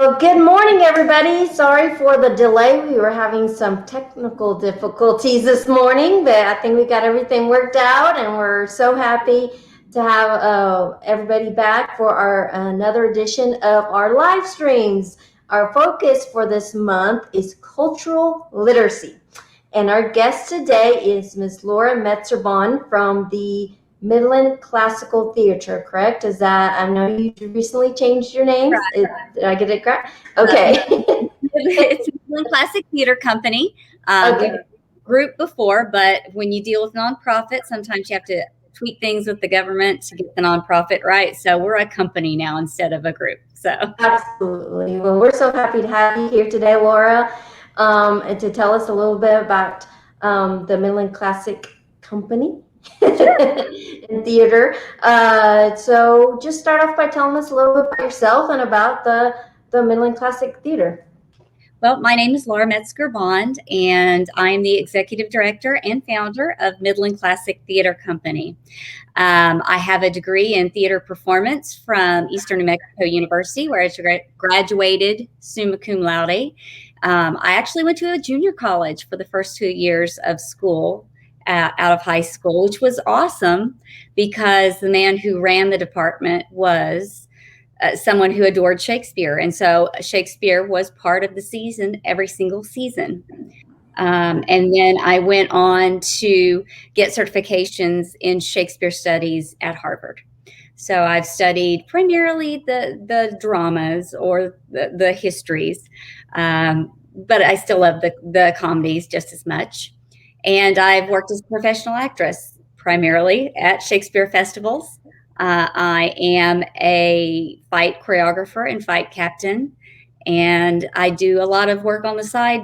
Well, good morning, everybody. Sorry for the delay. We were having some technical difficulties this morning, but I think we got everything worked out, and we're so happy to have everybody back for our another edition of our live streams. Our focus for this month is cultural literacy, and our guest today is Ms. Laura Metzerbon from the Midland Classical Theater, correct? Is that, I know you recently changed your names. Did I get it correct? Okay. It's a Midland Classic Theater Company. Okay. We've grouped before, but when you deal with nonprofit, sometimes you have to tweak things with the government to get the nonprofit right. So we're a company now instead of a group. So Absolutely. Well, we're so happy to have you here today, Laura, and to tell us a little bit about the Midland Classic Company. In theater. So just start off by telling us a little bit about yourself and about the Midland Classic Theater. Well, my name is Laura Metzger-Bond, and I'm the executive director and founder of Midland Classic Theater Company. I have a degree in theater performance from Eastern New Mexico University, where I graduated summa cum laude. I actually went to a junior college for the first 2 years of school. Out of high school, which was awesome because the man who ran the department was someone who adored Shakespeare. And so Shakespeare was part of the season, every single season. And then I went on to get certifications in Shakespeare studies at Harvard. So I've studied primarily the dramas or the histories, but I still love the comedies just as much. And I've worked as a professional actress, primarily at Shakespeare festivals. I am a fight choreographer and fight captain, and I do a lot of work on the side,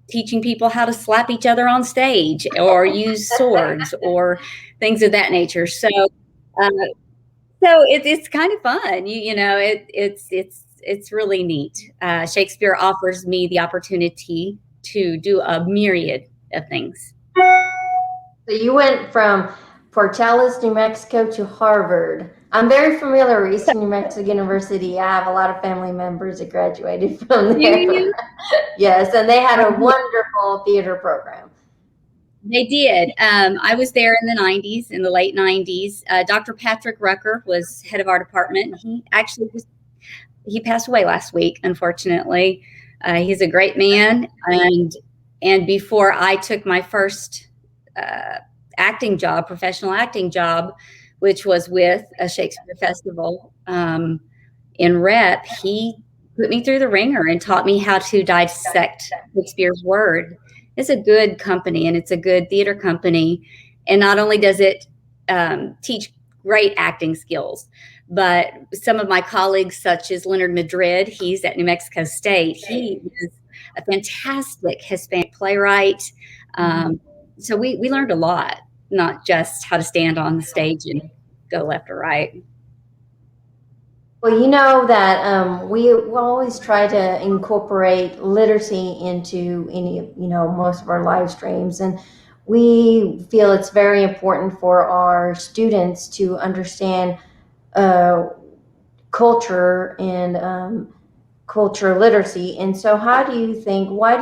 teaching people how to slap each other on stage or use swords or things of that nature. So it's kind of fun. It's really neat. Shakespeare offers me the opportunity to do a myriad of things. So you went from Portales, New Mexico to Harvard. I'm very familiar with Eastern New Mexico University. I have a lot of family members that graduated from there. Yes, and they had a wonderful theater program. They did. I was there in the 90s, in the late 90s. Dr. Patrick Rucker was head of our department. He passed away last week, unfortunately. He's a great man, and before I took my first acting job, professional acting job, which was with a Shakespeare festival in rep, he put me through the ringer and taught me how to dissect Shakespeare's word. It's a good company, and it's a good theater company. And not only does it teach great acting skills, but some of my colleagues, such as Leonard Madrid, he's at New Mexico State. He is a fantastic Hispanic playwright. So we learned a lot, not just how to stand on the stage and go left or right. Well, you know that we always try to incorporate literacy into most of our live streams, and we feel it's very important for our students to understand culture and culture literacy. And so why do you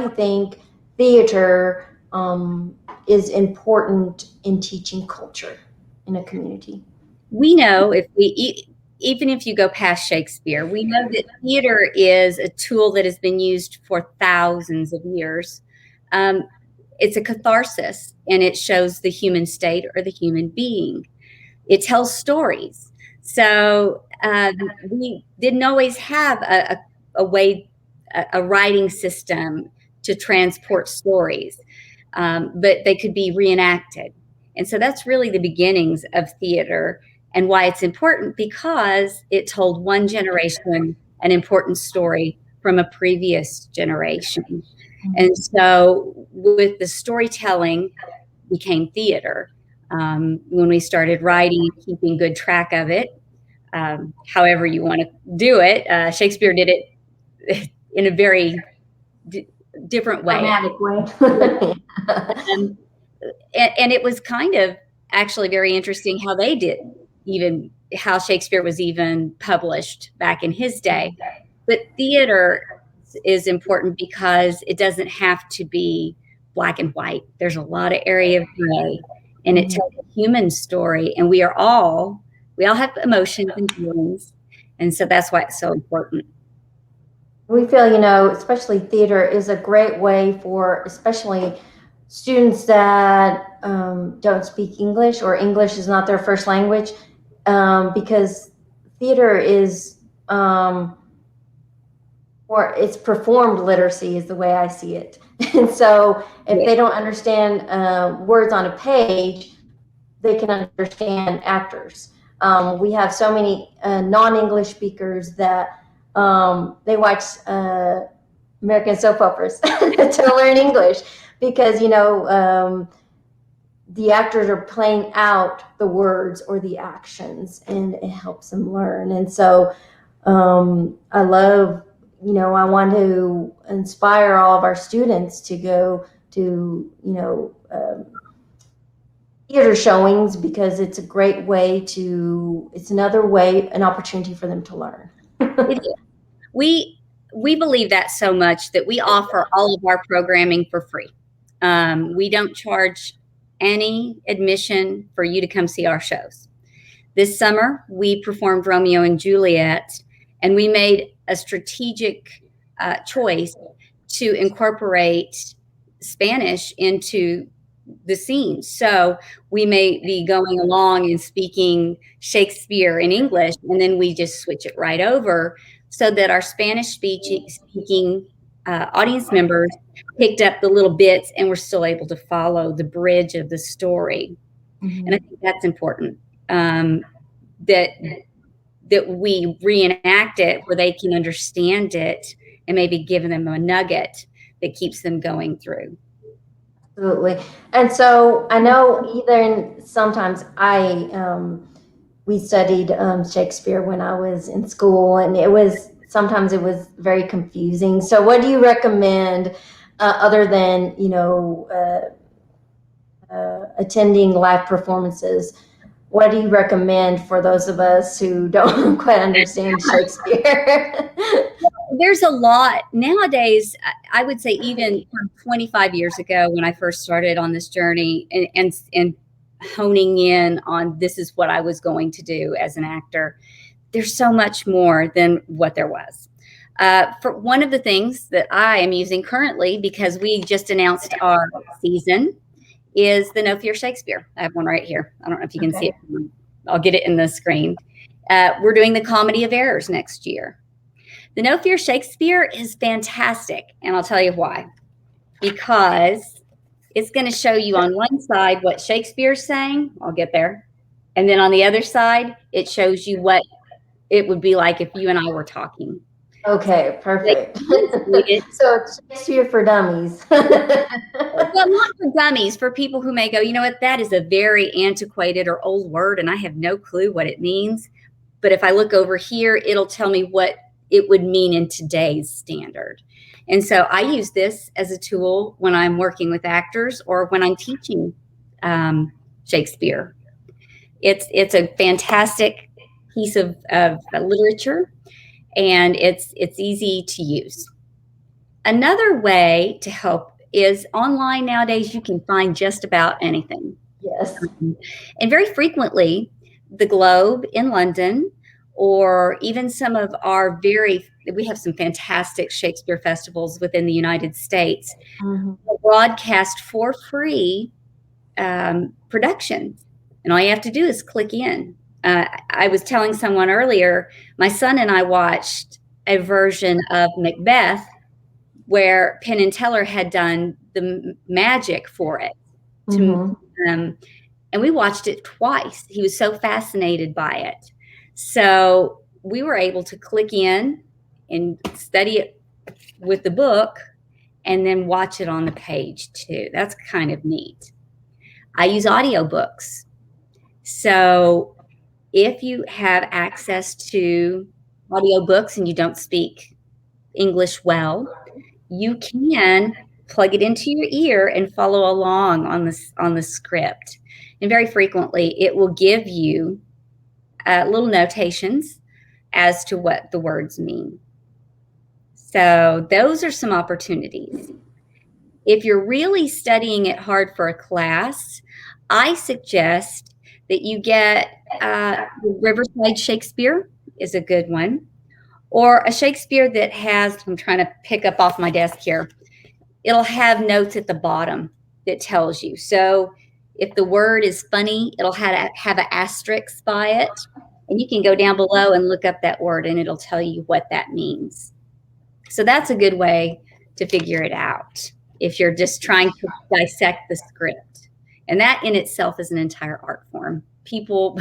think theater is important in teaching culture in a community? We know even if you go past Shakespeare, we know that theater is a tool that has been used for thousands of years. It's a catharsis, and it shows the human state or the human being. It tells stories. So we didn't always have a writing system to transport stories, but they could be reenacted. And so that's really the beginnings of theater, and why it's important, because it told one generation an important story from a previous generation. And so with the storytelling became theater. When we started writing, keeping good track of it, however you want to do it, Shakespeare did it in a very different way. Dramatic way. And it was kind of actually very interesting how how Shakespeare was even published back in his day. But theater is important because it doesn't have to be black and white. There's a lot of area of gray, and it tells a human story. And we all have emotions and feelings, and so that's why it's so important. We feel, especially theater is a great way for especially students that don't speak English or English is not their first language, because theater is, or it's performed literacy is the way I see it. And so if they don't understand words on a page, they can understand actors. We have so many non-English speakers that they watch American soap operas to learn English because, the actors are playing out the words or the actions, and it helps them learn. And so I love, I want to inspire all of our students to go to, theater showings, because it's a great way it's another way, an opportunity for them to learn. We believe that so much that we offer all of our programming for free. We don't charge any admission for you to come see our shows. This summer, we performed Romeo and Juliet, and we made a strategic choice to incorporate Spanish into the scene. So we may be going along and speaking Shakespeare in English, and then we just switch it right over so that our Spanish speaking audience members picked up the little bits and were still able to follow the bridge of the story. Mm-hmm. And I think that's important, that we reenact it where they can understand it and maybe give them a nugget that keeps them going through. Absolutely. And so I know sometimes we studied Shakespeare when I was in school, and sometimes it was very confusing. So what do you recommend other than, attending live performances? What do you recommend for those of us who don't quite understand Shakespeare? There's a lot nowadays. I would say even from 25 years ago when I first started on this journey and honing in on this is what I was going to do as an actor, there's so much more than what there was. For one of the things that I am using currently, because we just announced our season, is the No Fear Shakespeare. I have one right here. I don't know if you can see it. I'll get it in the screen. We're doing the Comedy of Errors next year. The No Fear Shakespeare is fantastic, and I'll tell you why. Because it's going to show you on one side what Shakespeare's saying. I'll get there. And then on the other side, it shows you what it would be like if you and I were talking. Okay, perfect. So it's Shakespeare for dummies. Well, not for dummies, for people who may go, you know what, that is a very antiquated or old word, and I have no clue what it means. But if I look over here, it'll tell me what it would mean in today's standard. And so I use this as a tool when I'm working with actors or when I'm teaching Shakespeare. It's a fantastic piece of literature, and it's easy to use. Another way to help is online nowadays. You can find just about anything. Yes. And very frequently, the Globe in London, or even some of our we have some fantastic Shakespeare festivals within the United States, broadcast for free productions. And all you have to do is click in. I was telling someone earlier, my son and I watched a version of Macbeth where Penn and Teller had done the magic for it. And we watched it twice. He was so fascinated by it. So we were able to click in and study it with the book and then watch it on the page too. That's kind of neat. I use audiobooks. So if you have access to audiobooks and you don't speak English well, you can plug it into your ear and follow along on the script. And very frequently, it will give you little notations as to what the words mean. So those are some opportunities. If you're really studying it hard for a class, I suggest that you get Riverside Shakespeare is a good one, or a Shakespeare that has, I'm trying to pick up off my desk here, it'll have notes at the bottom that tells you. So if the word is funny, it'll have an asterisk by it, and you can go down below and look up that word, and it'll tell you what that means. So that's a good way to figure it out if you're just trying to dissect the script. And that in itself is an entire art form. People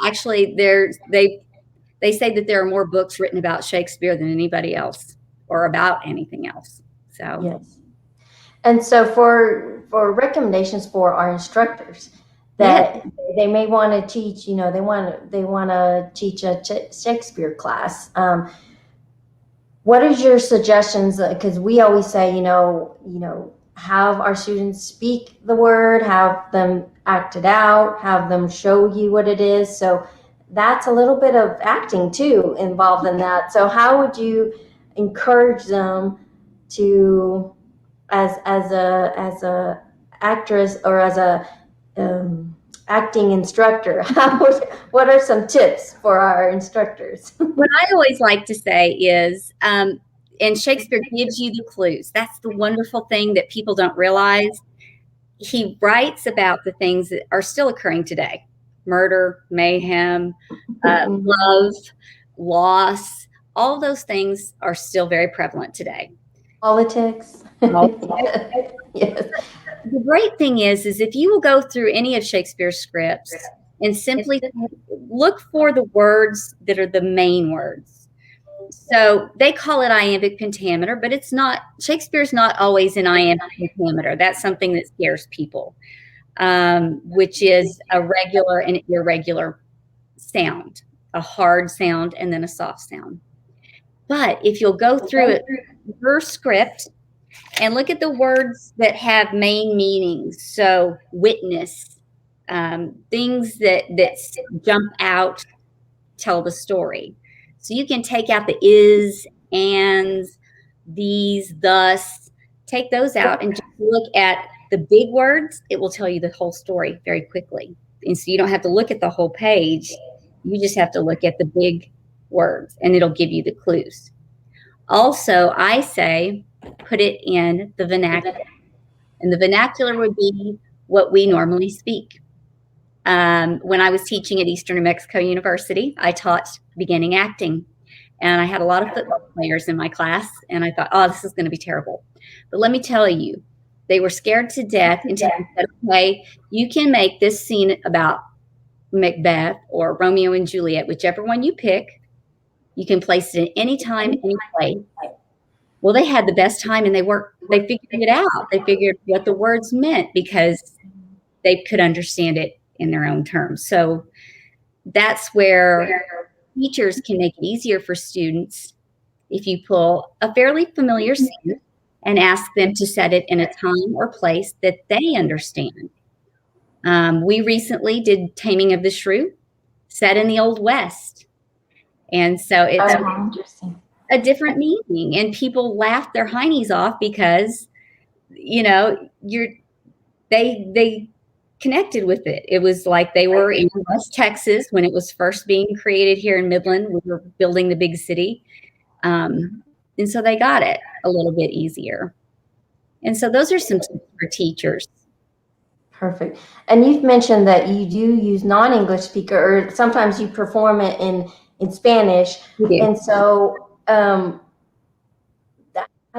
actually they say that there are more books written about Shakespeare than anybody else or about anything else. So Yes. And so for recommendations for our instructors that they may want to teach, they want to teach a Shakespeare class. What is your suggestions? Because we always say, have our students speak the word, have them act it out, have them show you what it is. So that's a little bit of acting too involved in that. So how would you encourage them to, as a actress or as a acting instructor, what are some tips for our instructors? What I always like to say is, and Shakespeare gives you the clues. That's the wonderful thing that people don't realize. He writes about the things that are still occurring today: murder, mayhem, love, loss. All those things are still very prevalent today. Politics. Yes. The great thing is if you will go through any of Shakespeare's scripts and simply look for the words that are the main words. So they call it iambic pentameter, but it's not. Shakespeare's not always in iambic pentameter. That's something that scares people, which is a regular and irregular sound, a hard sound and then a soft sound. But if you'll go through your script and look at the words that have main meanings, so witness, things that jump out, tell the story. So you can take out the is, ands, these, thus, take those out and just look at the big words. It will tell you the whole story very quickly. And so you don't have to look at the whole page. You just have to look at the big words, and it'll give you the clues. Also, I say put it in the vernacular. And the vernacular would be what we normally speak. When I was teaching at Eastern New Mexico University, I taught beginning acting. And I had a lot of football players in my class. And I thought, oh, this is going to be terrible. But let me tell you, they were scared to death until I said, okay, you can make this scene about Macbeth or Romeo and Juliet, whichever one you pick. You can place it at any time, any place. Well, they had the best time, and they figured it out. They figured what the words meant because they could understand it in their own terms. So that's where teachers can make it easier for students if you pull a fairly familiar scene and ask them to set it in a time or place that they understand. We recently did Taming of the Shrew, set in the Old West. And so it's interesting. A different meaning, and people laughed their heinies off because, they connected with it. It was like they were in West Texas when it was first being created here in Midland. We were building the big city. And so they got it a little bit easier. And so those are some tips for teachers. Perfect. And you've mentioned that you do use non-English speaker, or sometimes you perform it in Spanish. And so I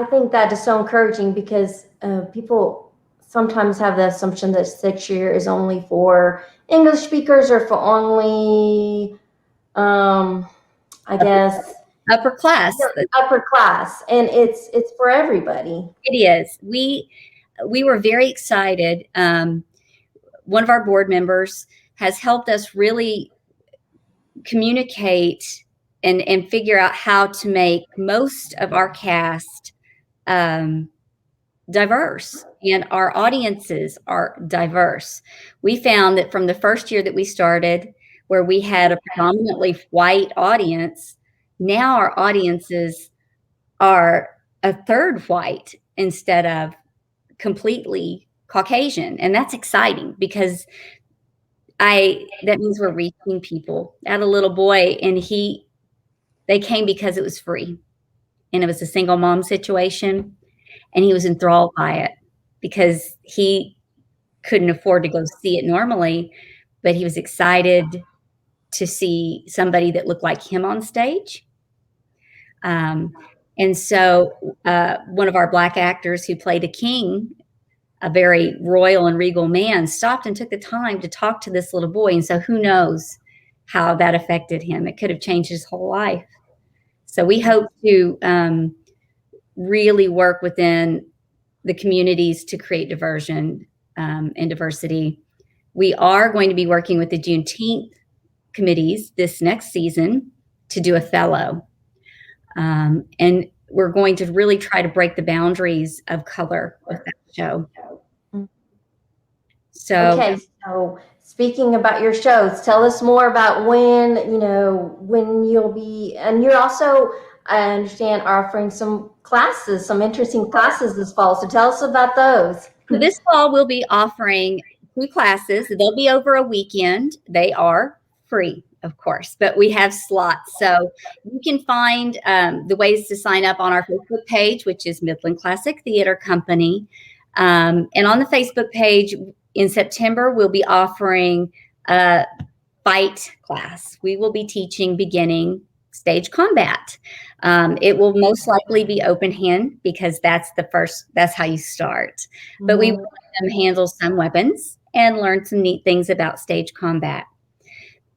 think that is so encouraging because people sometimes have the assumption that 6 year is only for English speakers or for only, I guess, upper class. And it's for everybody. It is. We were very excited. One of our board members has helped us really communicate and figure out how to make most of our cast diverse, and our audiences are diverse. We found that from the first year that we started, where we had a predominantly white audience, now our audiences are a third white instead of completely Caucasian. And that's exciting because that means we're reaching people. I had a little boy and they came because it was free and it was a single mom situation and he was enthralled by it because he couldn't afford to go see it normally, but he was excited to see somebody that looked like him on stage. And so one of our Black actors who played a king, a very royal and regal man, stopped and took the time to talk to this little boy. And so who knows how that affected him? It could have changed his whole life. So we hope to really work within the communities to create diversion and diversity. We are going to be working with the Juneteenth committees this next season to do a fellow. And we're going to really try to break the boundaries of color with that show. So, okay, so speaking about your shows, tell us more about when you'll be, and you're also, I understand, offering some classes, some interesting classes this fall. So tell us about those. So this fall, we'll be offering 2 classes. They'll be over a weekend. They are free, of course, but we have slots. So you can find the ways to sign up on our Facebook page, which is Midland Classic Theater Company. And on the Facebook page in September, we'll be offering a fight class. We will be teaching beginning stage combat. It will most likely be open hand because that's how you start. But we will let them handle some weapons and learn some neat things about stage combat.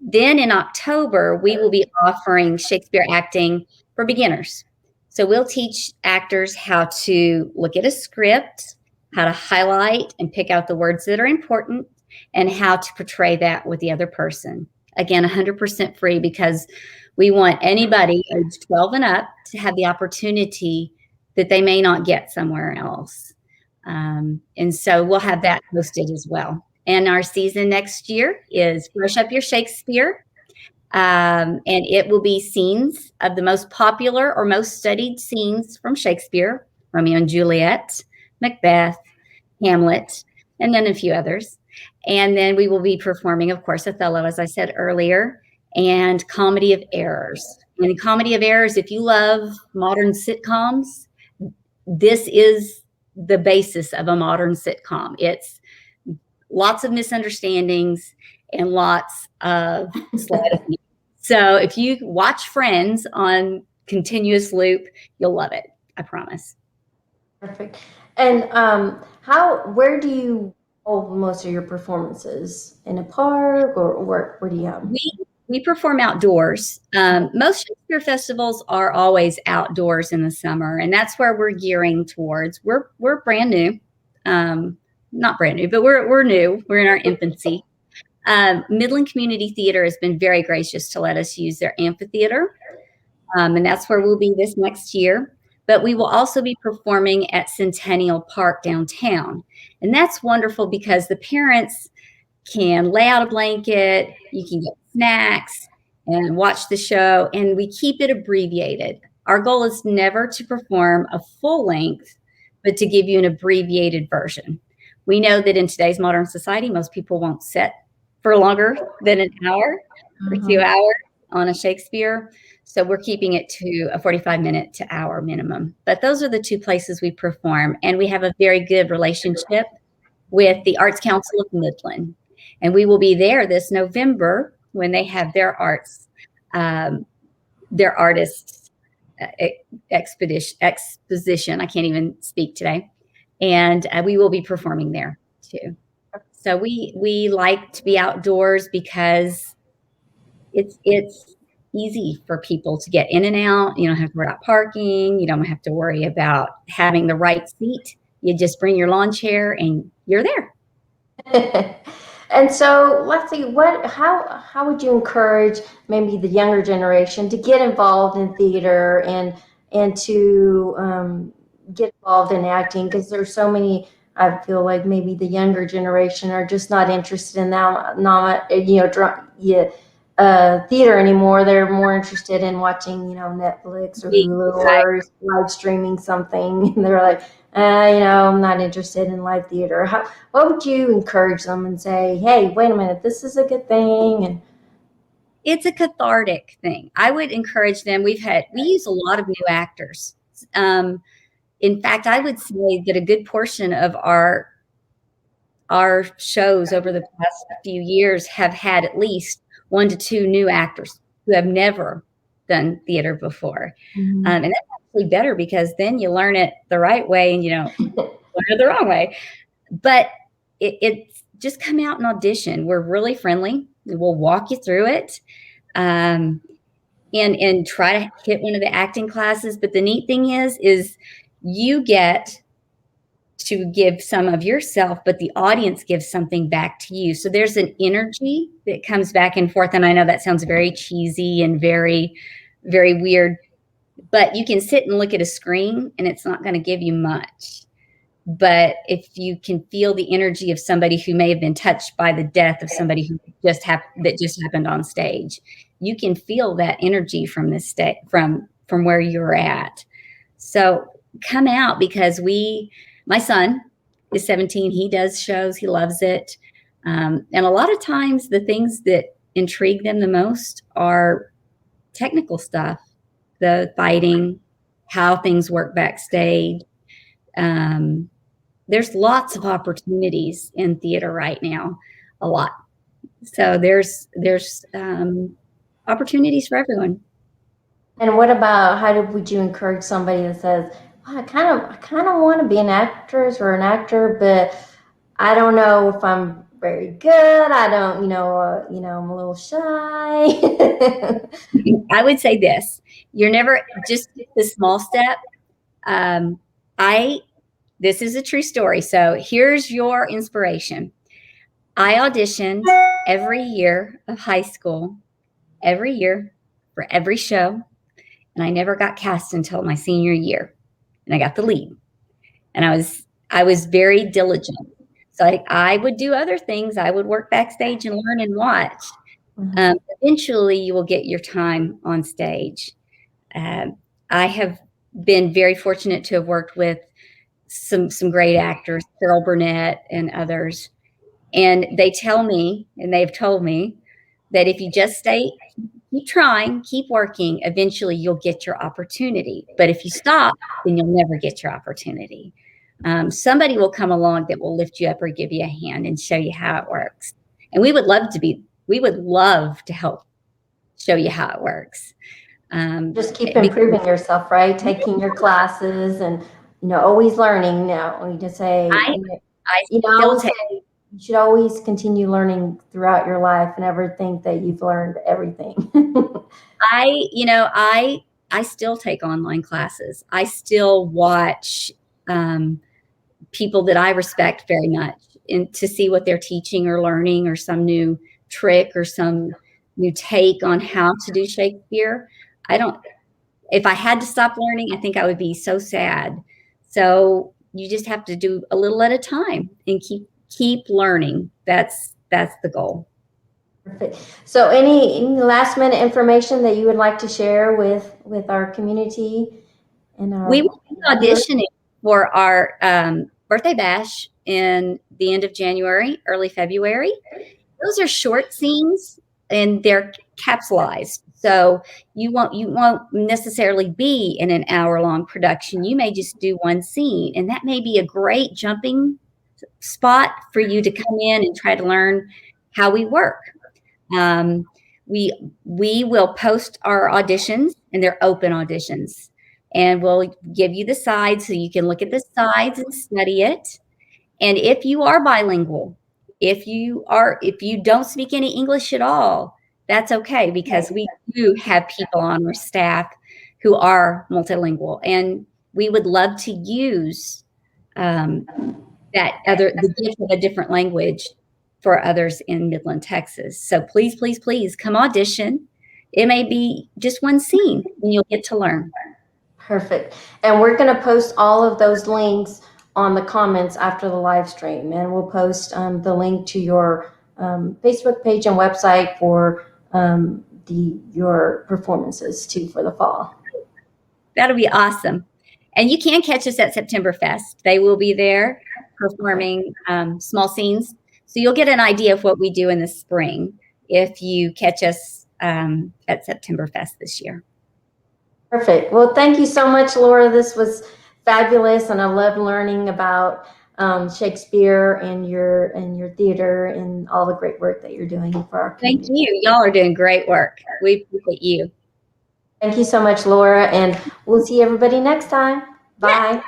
Then in October, we will be offering Shakespeare acting for beginners. So we'll teach actors how to look at a script, how to highlight and pick out the words that are important, and how to portray that with the other person. Again, 100% free because we want anybody age 12 and up to have the opportunity that they may not get somewhere else. And so we'll have that posted as well. And our season next year is Brush Up Your Shakespeare. And it will be scenes of the most popular or most studied scenes from Shakespeare, Romeo and Juliet, Macbeth, Hamlet, and then a few others. And then we will be performing, of course, Othello, as I said earlier, and Comedy of Errors. And Comedy of Errors, if you love modern sitcoms, this is the basis of a modern sitcom. It's lots of misunderstandings and lots of sliding. So if you watch Friends on continuous loop, you'll love it. I promise. Perfect. And where do you hold most of your performances? In a park or where do you have them? We perform outdoors. Most Shakespeare festivals are always outdoors in the summer, and that's where we're gearing towards. We're brand new, not brand new, but we're new. We're in our infancy. Midland Community Theater has been very gracious to let us use their amphitheater, and that's where we'll be this next year. But we will also be performing at Centennial Park downtown, and that's wonderful because the parents can lay out a blanket, you can get snacks and watch the show, and we keep it abbreviated. Our goal is never to perform a full length, but to give you an abbreviated version. We know that in today's modern society, most people won't sit for longer than an hour or 2 hours on a Shakespeare. So we're keeping it to a 45-minute to hour minimum. But those are the 2 places we perform, and we have a very good relationship with the Arts Council of Midland. And we will be there this November when they have their artists exposition. I can't even speak today. And we will be performing there too. So we like to be outdoors because it's easy for people to get in and out. You don't have to worry about parking. You don't have to worry about having the right seat. You just bring your lawn chair and you're there. And so let's see, how would you encourage maybe the younger generation to get involved in theater and to get involved in acting? Because there's so many, I feel like maybe the younger generation are just not interested in that, theater anymore. They're more interested in watching, Netflix or Hulu or live streaming something. And they're like, I'm not interested in live theater. What would you encourage them and say, hey, wait a minute, this is a good thing? And it's a cathartic thing. I would encourage them. We use a lot of new actors. In fact, I would say that a good portion of our shows over the past few years have had at least 1 to 2 new actors who have never done theater before. And that's actually better because then you learn it the right way and you don't learn it the wrong way. But it's just come out and audition. We're really friendly. We'll walk you through it. And try to hit one of the acting classes. But the neat thing is you get to give some of yourself, but the audience gives something back to you. So there's an energy that comes back and forth. And I know that sounds very cheesy and very, very weird, but you can sit and look at a screen and it's not going to give you much. But if you can feel the energy of somebody who may have been touched by the death of somebody who just happened on stage, you can feel that energy from this from where you're at. So come out, because my son is 17. He does shows. He loves it. And a lot of times the things that intrigue them the most are technical stuff, the fighting, how things work backstage. There's lots of opportunities in theater right now, a lot. So there's opportunities for everyone. And what about would you encourage somebody that says, well, I kind of want to be an actress or an actor, but I don't know if I'm very good. I don't, I'm a little shy. I would say this: you're never just the small step. This is a true story. So here's your inspiration. I auditioned every year of high school, every year for every show. And I never got cast until my senior year. And I got the lead. And I was very diligent. So I would do other things. I would work backstage and learn and watch. Eventually you will get your time on stage. I have been very fortunate to have worked with some great actors, Carol Burnett and others. And they tell me, and they've told me, that if you just keep trying, keep working, eventually you'll get your opportunity. But if you stop, then you'll never get your opportunity. Somebody will come along that will lift you up or give you a hand and show you how it works. And we would love to help show you how it works. Just keep improving yourself, right? Taking your classes and, always learning. Now, we just say, you should always continue learning throughout your life and never think that you've learned everything. I still take online classes. I still watch people that I respect very much and to see what they're teaching or learning, or some new trick or some new take on how to do Shakespeare. If I had to stop learning, I think I would be so sad. So you just have to do a little at a time and keep learning. That's the goal. Perfect. So any last minute information that you would like to share with our community? We will be auditioning for our birthday bash in the end of January, early February. Those are short scenes and they're capsulized. So you won't necessarily be in an hour-long production. You may just do one scene, and that may be a great jumping spot for you to come in and try to learn how we work. We will post our auditions, and they're open auditions, and we'll give you the sides so you can look at the sides and study it. And if you are bilingual, if you don't speak any English at all, that's okay, because we do have people on our staff who are multilingual, and we would love to use the gift of a different language for others in Midland, Texas. So please, please, please come audition. It may be just one scene and you'll get to learn. Perfect. And we're going to post all of those links on the comments after the live stream. And we'll post the link to your Facebook page and website for your performances too for the fall. That'll be awesome. And you can catch us at September Fest. They will be there performing small scenes. So you'll get an idea of what we do in the spring if you catch us at September Fest this year. Perfect. Well, thank you so much, Laura. This was fabulous, and I love learning about Shakespeare and your theater and all the great work that you're doing for our community. Thank you. Y'all are doing great work. We appreciate you. Thank you so much, Laura, and we'll see everybody next time. Bye.